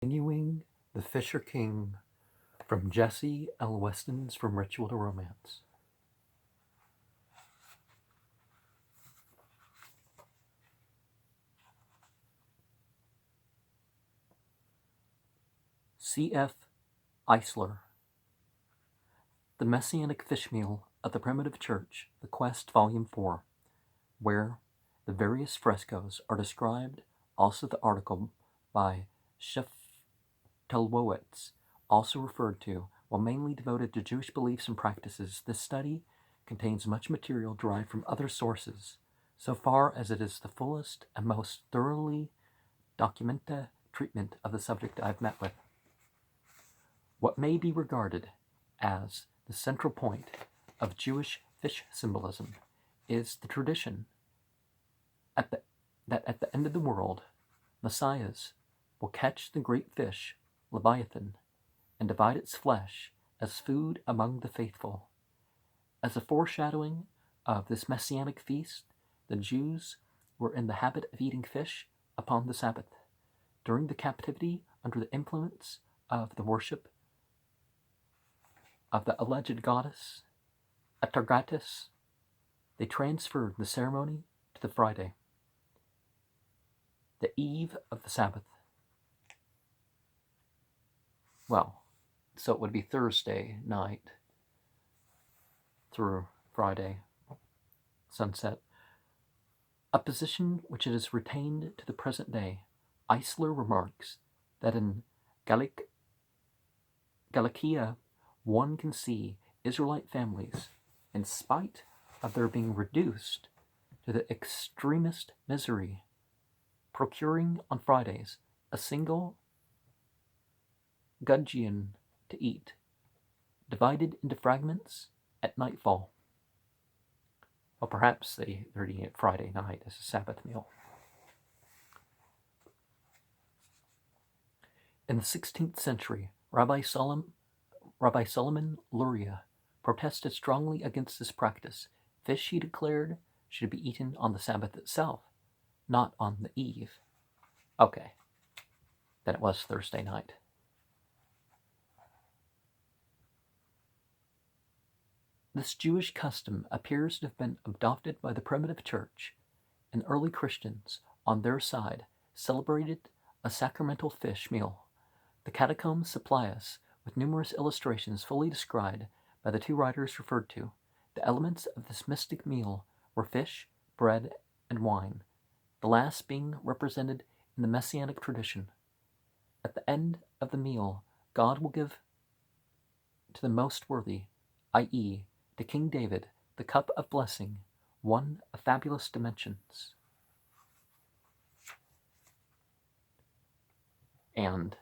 Continuing The Fisher King from Jessie L. Weston's From Ritual to Romance. C.F. Eisler. The Messianic Fish Meal of the Primitive Church, The Quest, Volume 4, where the various frescoes are described, also the article by Sheftelwowitz, also referred to, while mainly devoted to Jewish beliefs and practices. This study contains much material derived from other sources, so far as it is the fullest and most thoroughly documented treatment of the subject I have met with. What may be regarded as the central point of Jewish fish symbolism is the tradition that at the end of the world, Messiahs will catch the great fish, Leviathan, and divide its flesh as food among the faithful. As a foreshadowing of this messianic feast, the Jews were in the habit of eating fish upon the Sabbath. During the captivity under the influence of the worship of the alleged goddess Atargatis, they transferred the ceremony to the Friday, the eve of the Sabbath. Well, so it would be Thursday night through Friday sunset, a position which it has retained to the present day. Eisler remarks that in Galicia one can see Israelite families, in spite of their being reduced to the extremest misery, procuring on Fridays a single gudgeon to eat, divided into fragments at nightfall. Well, perhaps they're eating it Friday night as a Sabbath meal. In the 16th century, Rabbi Solomon Luria protested strongly against this practice. Fish, he declared, should be eaten on the Sabbath itself, not on the eve. Okay, then it was Thursday night. This Jewish custom appears to have been adopted by the primitive church, and early Christians, on their side, celebrated a sacramental fish meal. The catacombs supply us with numerous illustrations fully described by the two writers referred to. The elements of this mystic meal were fish, bread, and wine, the last being represented in the Messianic tradition. At the end of the meal, God will give to the most worthy, i.e., to King David, the cup of blessing, one of fabulous dimensions. And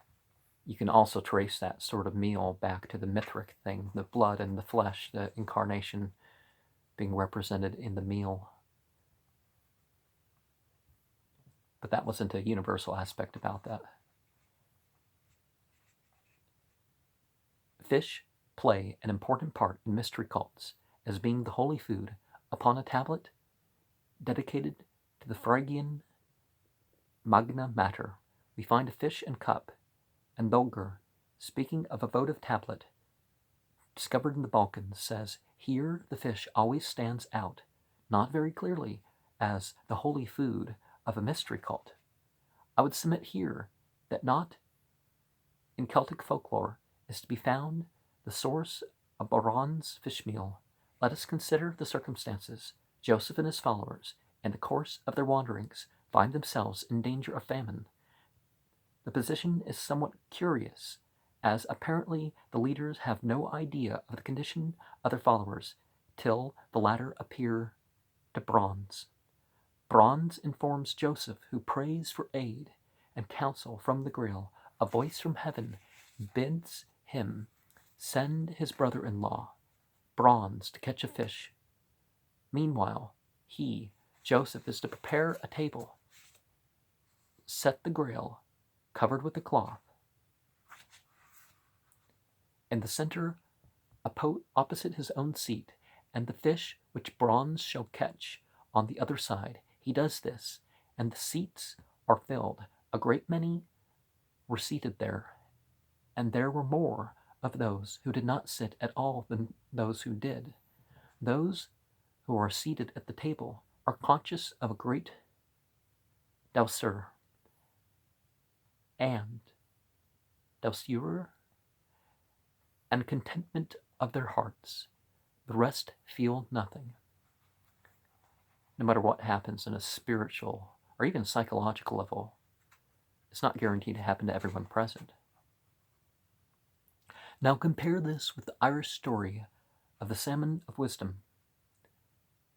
you can also trace that sort of meal back to the Mithric thing, the blood and the flesh, the incarnation being represented in the meal. But that wasn't a universal aspect about that. Fish play an important part in mystery cults as being the holy food. Upon a tablet dedicated to the Phrygian Magna Mater, we find a fish and cup, and Dolger, speaking of a votive tablet discovered in the Balkans, says, here the fish always stands out, not very clearly, as the holy food of a mystery cult. I would submit here that not in Celtic folklore is to be found the source of Baron's fish meal. Let us consider the circumstances. Joseph and his followers, in the course of their wanderings, find themselves in danger of famine. The position is somewhat curious, as apparently the leaders have no idea of the condition of their followers till the latter appear to Bronze. Bronze informs Joseph, who prays for aid and counsel from the Grail. A voice from heaven bids him send his brother-in-law, Bronze, to catch a fish. Meanwhile, he, Joseph, is to prepare a table, set the Grail, covered with a cloth. In the center, opposite his own seat, and the fish which Bronze shall catch on the other side. He does this, and the seats are filled. A great many were seated there, and there were more of those who did not sit at all than those who did. Those who are seated at the table are conscious of a great douceur and douceur and contentment of their hearts. The rest feel nothing. No matter what happens in a spiritual or even psychological level, it's not guaranteed to happen to everyone present. Now compare this with the Irish story of the Salmon of Wisdom.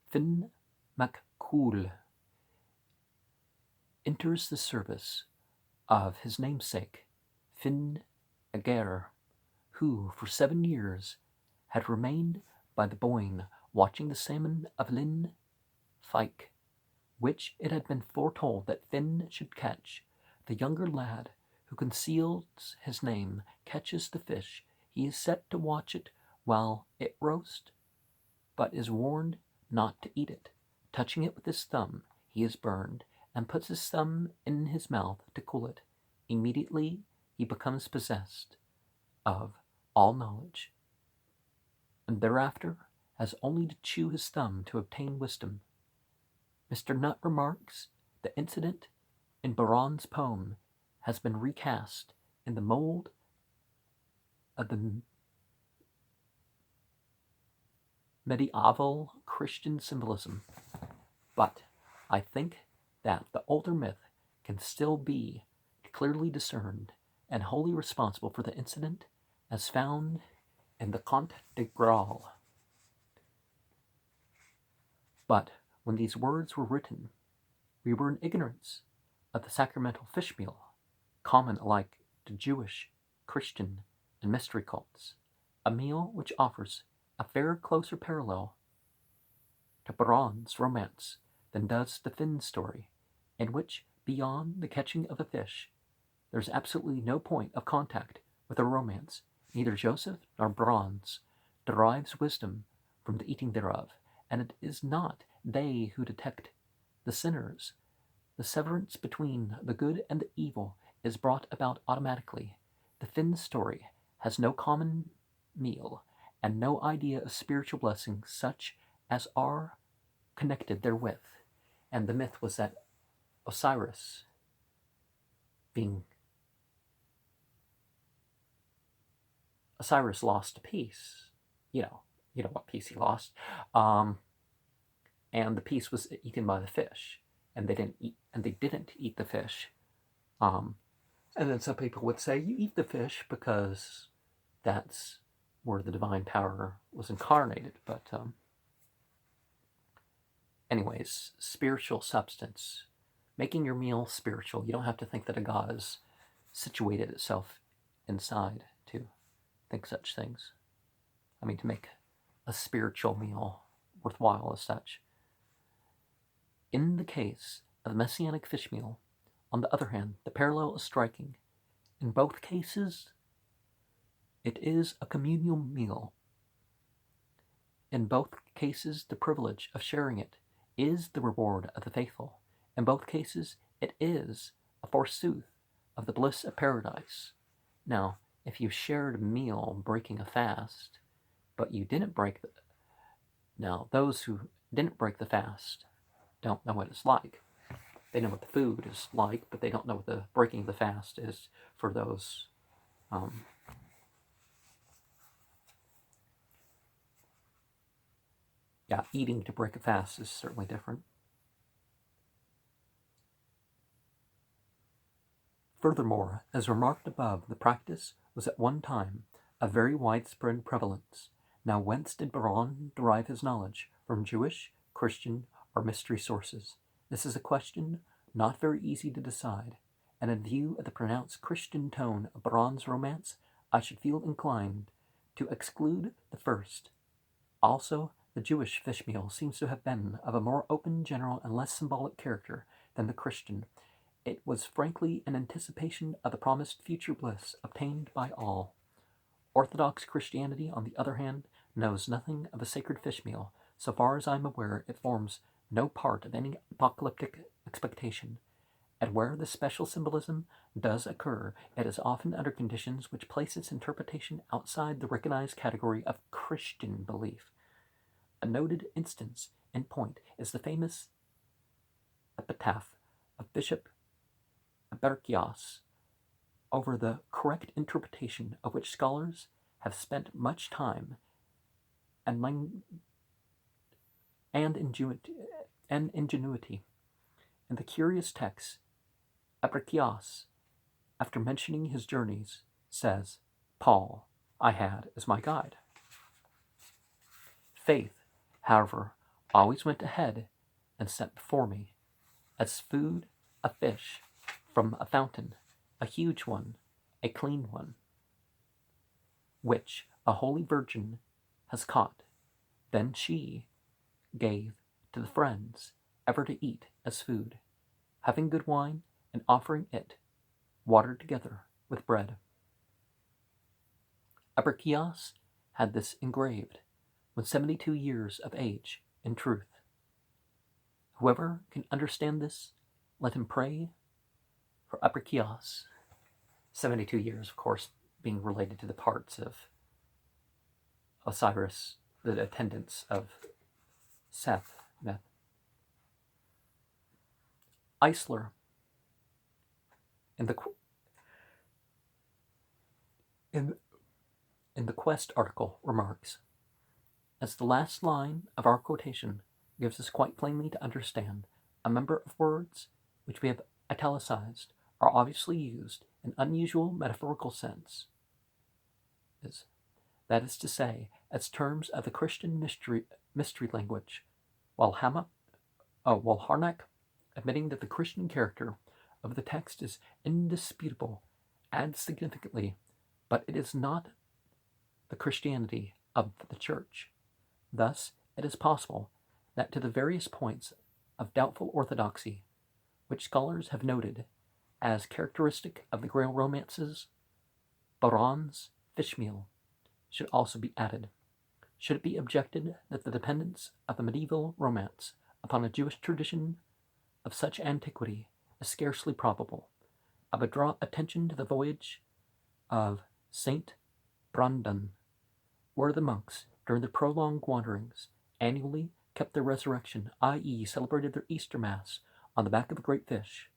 Finn MacCool enters the service of his namesake, Finn Ager, who for 7 years had remained by the Boyne watching the salmon of Lynn Fyke, which it had been foretold that Finn should catch. The younger lad, who conceals his name, catches the fish. He is set to watch it while it roasts, but is warned not to eat it. Touching it with his thumb, he is burned, and puts his thumb in his mouth to cool it. Immediately he becomes possessed of all knowledge, and thereafter has only to chew his thumb to obtain wisdom. Mr. Nutt remarks, the incident in Byron's poem has been recast in the mold of the medieval Christian symbolism, but I think that the older myth can still be clearly discerned and wholly responsible for the incident as found in the Conte de Graal. But when these words were written, we were in ignorance of the sacramental fish meal, common alike to Jewish, Christian, and mystery cults, a meal which offers a far closer parallel to Byron's romance than does the Finn story, in which, beyond the catching of the fish, there is absolutely no point of contact with a romance. Neither Joseph nor Byron's derives wisdom from the eating thereof, and it is not they who detect the sinners. The severance between the good and the evil is brought about automatically. The Finn story has no common meal, and no idea of spiritual blessings such as are connected therewith. And the myth was that Osiris, Osiris lost a piece. You know what piece he lost. And the piece was eaten by the fish, and they didn't eat the fish. And then some people would say, you eat the fish because that's where the divine power was incarnated. But anyways, spiritual substance. Making your meal spiritual. You don't have to think that a god has situated itself inside to think such things. I mean, to make a spiritual meal worthwhile as such. In the case of the Messianic fish meal, on the other hand, the parallel is striking. In both cases, it is a communal meal. In both cases, the privilege of sharing it is the reward of the faithful. In both cases, it is a forsooth of the bliss of paradise. Now, if you shared a meal breaking a fast, but you didn't break now, those who didn't break the fast don't know what it's like. They know what the food is like, but they don't know what the breaking the fast is for those. Eating to break a fast is certainly different. Furthermore, as remarked above, the practice was at one time of very widespread prevalence. Now whence did Byron derive his knowledge? From Jewish, Christian, or mystery sources? This is a question not very easy to decide, and in view of the pronounced Christian tone of Byron's romance, I should feel inclined to exclude the first. Also, the Jewish fish meal seems to have been of a more open, general, and less symbolic character than the Christian. It was frankly an anticipation of the promised future bliss obtained by all. Orthodox Christianity, on the other hand, knows nothing of a sacred fish meal. So far as I am aware, it forms no part of any apocalyptic expectation, and where this special symbolism does occur, it is often under conditions which place its interpretation outside the recognized category of Christian belief. A noted instance in point is the famous epitaph of Bishop Abercios, over the correct interpretation of which scholars have spent much time and ingenuity. In the curious text, Abercios, after mentioning his journeys, says, "Paul I had as my guide." Faith, however, always went ahead and set before me, as food, a fish from a fountain, a huge one, a clean one, which a holy virgin has caught. Then she gave to the friends ever to eat as food, having good wine and offering it, watered together with bread. Abercios had this engraved when 72 years of age in truth. Whoever can understand this, let him pray for Abercios. 72 years, of course, being related to the parts of Osiris, the attendants of Seth. Eisler, in the Quest article, remarks, as the last line of our quotation gives us quite plainly to understand, a number of words which we have italicized are obviously used in unusual metaphorical sense. That is to say, as terms of the Christian mystery language, while Harnack, admitting that the Christian character of the text is indisputable, adds significantly, but it is not the Christianity of the Church. Thus, it is possible that to the various points of doubtful orthodoxy, which scholars have noted as characteristic of the Grail romances, Baron's fishmeal should also be added. Should it be objected that the dependence of the medieval romance upon a Jewish tradition of such antiquity is scarcely probable, I would draw attention to the voyage of Saint Brandan, where the monks, during their prolonged wanderings, annually kept their resurrection, i.e., celebrated their Easter Mass on the back of a great fish.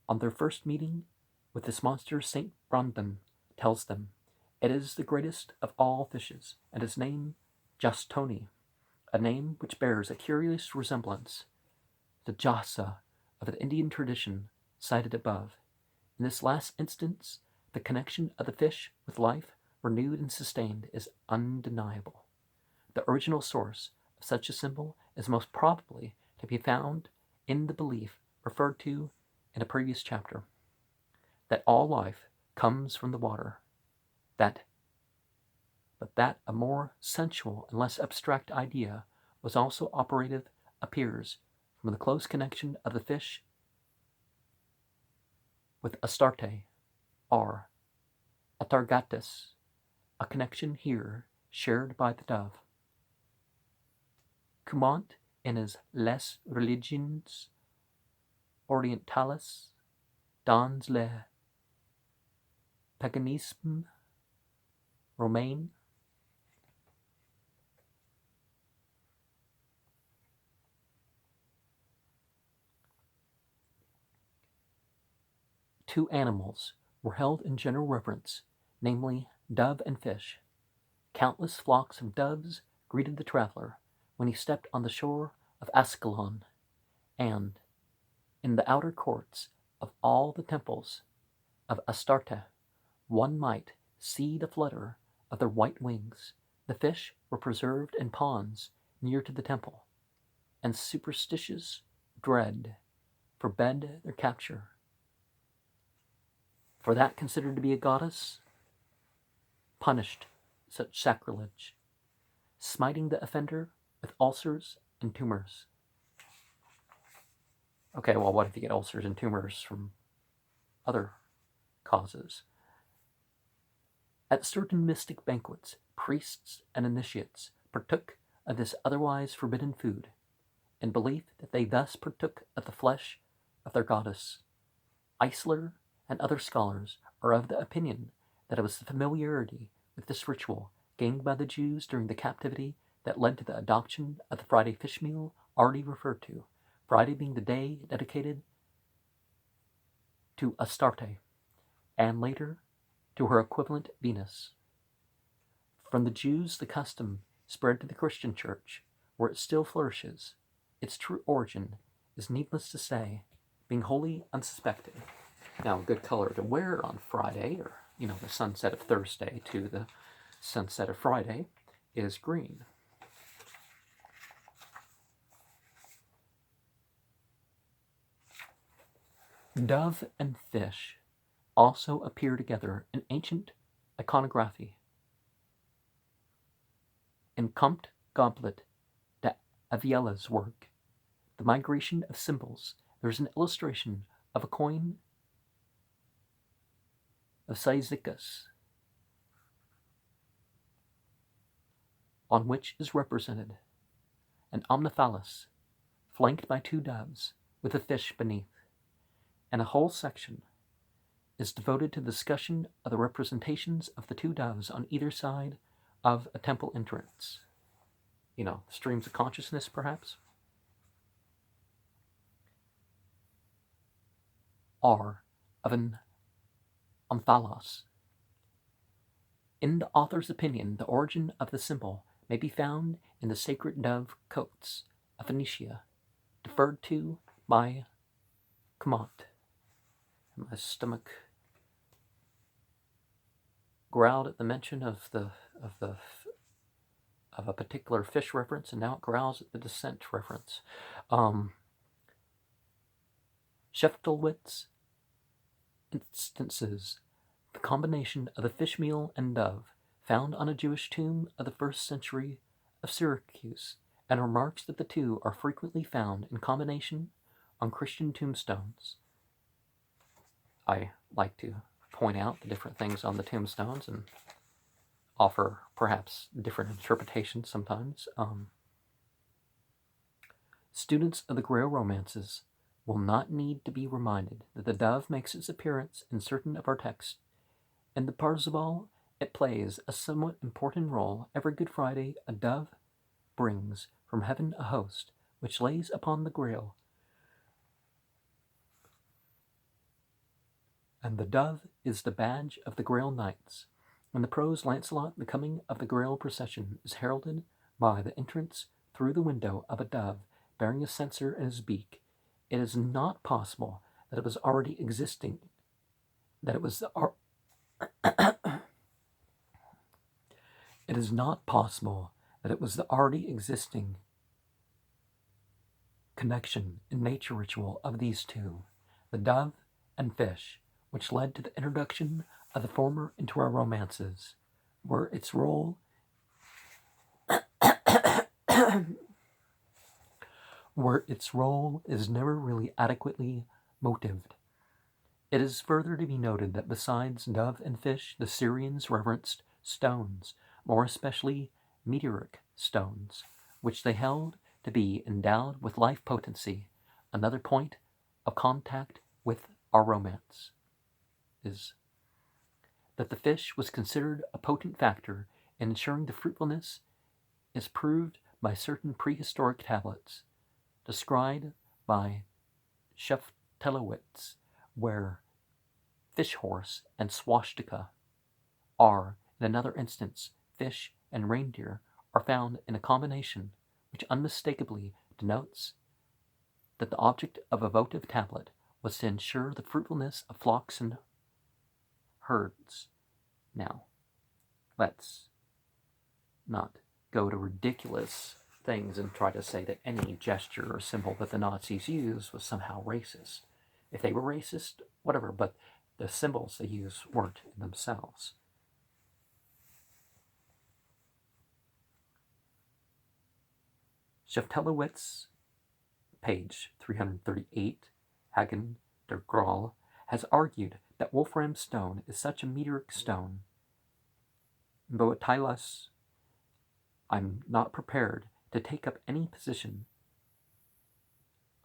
On their first meeting with this monster, Saint Brandan tells them, "It is the greatest of all fishes, and is named Jastoni, a name which bears a curious resemblance to Jasa of the Indian tradition cited above. In this last instance, the connection of the fish with life, renewed and sustained, is undeniable. The original source of such a symbol is most probably to be found in the belief referred to in a previous chapter, that all life comes from the water, but that a more sensual and less abstract idea was also operative appears from the close connection of the fish with Astarte, or Atargatis, a connection here shared by the dove. Cumont, in his Les Religions Orientales dans le Paganisme Romain, two animals were held in general reverence, namely dove and fish. Countless flocks of doves greeted the traveler when he stepped on the shore of Ascalon, and in the outer courts of all the temples of Astarte, one might see the flutter of their white wings. The fish were preserved in ponds near to the temple, and superstitious dread forbade their capture. For that considered to be a goddess punished such sacrilege, smiting the offender with ulcers and tumors. Okay, well, what if you get ulcers and tumors from other causes? At certain mystic banquets, priests and initiates partook of this otherwise forbidden food, in belief that they thus partook of the flesh of their goddess. Eisler and other scholars are of the opinion that it was the familiarity with this ritual gained by the Jews during the captivity that led to the adoption of the Friday fish meal already referred to, Friday being the day dedicated to Astarte, and later to her equivalent Venus. From the Jews, the custom spread to the Christian church, where it still flourishes. Its true origin is, needless to say, being wholly unsuspected. Now, a good color to wear on Friday, or, the sunset of Thursday to the sunset of Friday, is green. Dove and fish also appear together in ancient iconography. In Comte Goblet de Avila's work, The Migration of Symbols, there is an illustration of a coin of Cyzicus, on which is represented an omniphalus flanked by two doves with a fish beneath, and a whole section is devoted to the discussion of the representations of the two doves on either side of a temple entrance. Streams of consciousness, perhaps? Are of an omphalos. In the author's opinion, the origin of the symbol may be found in the sacred dove cotes of Phoenicia, deferred to by Comte. My stomach growled at the mention of a particular fish reference, and now it growls at the descent reference. Scheftelwitz instances the combination of the fish meal and dove found on a Jewish tomb of the 1st century of Syracuse, and remarks that the two are frequently found in combination on Christian tombstones. I like to point out the different things on the tombstones and offer perhaps different interpretations sometimes. Students of the Grail romances will not need to be reminded that the dove makes its appearance in certain of our texts. In the Parzival, it plays a somewhat important role. Every Good Friday, a dove brings from heaven a host, which lays upon the Grail. And the dove is the badge of the Grail Knights. In the prose Lancelot, the coming of the Grail procession is heralded by the entrance through the window of a dove bearing a censer in his beak. It is not possible that it was already existing, that it was the it is not possible that it was the already existing connection in nature ritual of these two, the dove and fish, which led to the introduction of the former into our romances, where its role is never really adequately motived. It is further to be noted that besides dove and fish, the Syrians reverenced stones, more especially meteoric stones, which they held to be endowed with life potency. Another point of contact with our romance is that the fish was considered a potent factor in ensuring the fruitfulness is proved by certain prehistoric tablets described by Scheftelowitz, where fish horse and swastika are, in another instance, fish and reindeer are found in a combination which unmistakably denotes that the object of a votive tablet was to ensure the fruitfulness of flocks and herds. Now, let's not go to ridiculous things and try to say that any gesture or symbol that the Nazis used was somehow racist. If they were racist, whatever, but the symbols they used weren't in themselves. Scheftelowitz, page 338, Hagen der Graal, has argued that Wolfram stone is such a meteoric stone. Boetilas, I'm not prepared to take up any position.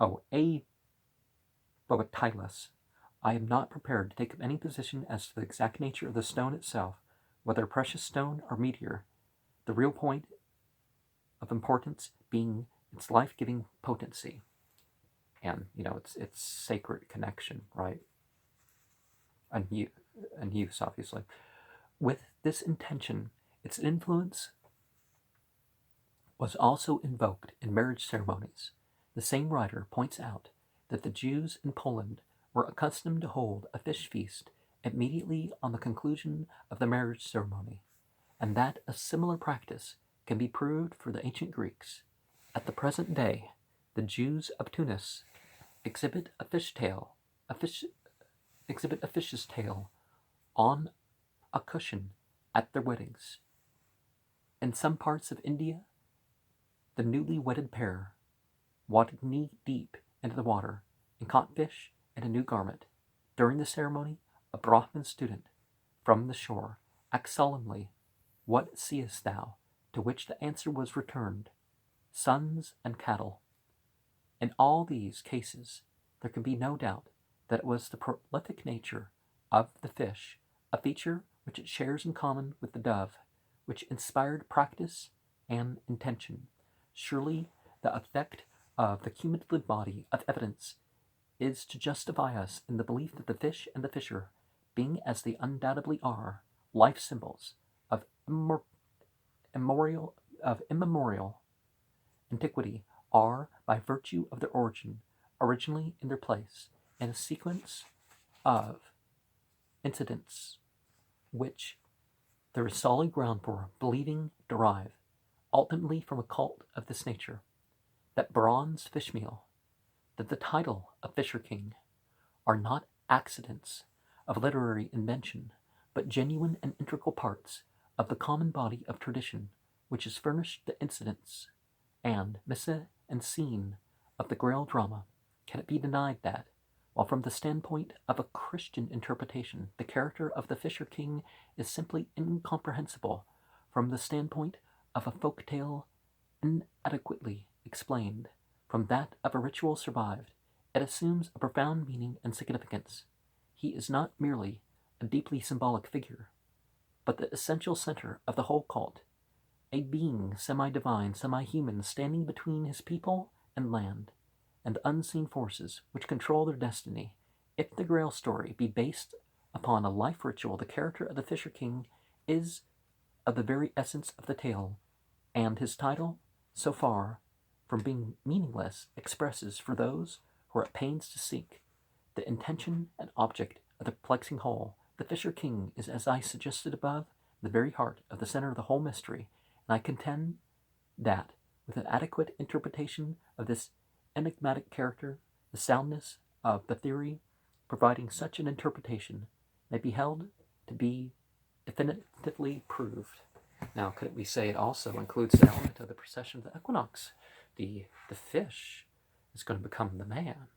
A Boetilas, I am not prepared to take up any position as to the exact nature of the stone itself, whether precious stone or meteor, the real point of importance being its life-giving potency and, its sacred connection, right? And use, obviously. With this intention, its influence was also invoked in marriage ceremonies. The same writer points out that the Jews in Poland were accustomed to hold a fish feast immediately on the conclusion of the marriage ceremony, and that a similar practice can be proved for the ancient Greeks. At the present day, the Jews of Tunis exhibit a fish's tail on a cushion at their weddings. In some parts of India, the newly wedded pair waded knee deep into the water and caught fish in a new garment. During the ceremony, a Brahmin student from the shore asked solemnly, "What seest thou?" To which the answer was returned, "Sons and cattle." In all these cases, there can be no doubt that it was the prolific nature of the fish, a feature which it shares in common with the dove, which inspired practice and intention. Surely the effect of the cumulative body of evidence is to justify us in the belief that the fish and the fisher, being as they undoubtedly are, life symbols of immemorial antiquity, are, by virtue of their origin, originally in their place, in a sequence of incidents which there is solid ground for believing derive ultimately from a cult of this nature. That bronze fish meal, that the title of Fisher King, are not accidents of literary invention, but genuine and integral parts of the common body of tradition which has furnished the incidents and mise en scene of the Grail drama. Can it be denied that, while from the standpoint of a Christian interpretation the character of the Fisher King is simply incomprehensible, from the standpoint of a folk tale inadequately explained, from that of a ritual survived, it assumes a profound meaning and significance. He is not merely a deeply symbolic figure, but the essential center of the whole cult, a being semi-divine, semi-human, standing between his people and land, and the unseen forces which control their destiny. If the Grail story be based upon a life ritual, the character of the Fisher King is of the very essence of the tale, and his title, so far from being meaningless, expresses, for those who are at pains to seek, the intention and object of the perplexing whole. The Fisher King is, as I suggested above, the very heart of the center of the whole mystery, and I contend that, with an adequate interpretation of this enigmatic character, the soundness of the theory providing such an interpretation may be held to be definitively proved. Now, could we say it also includes the element of the precession of the equinox? The fish is going to become the man.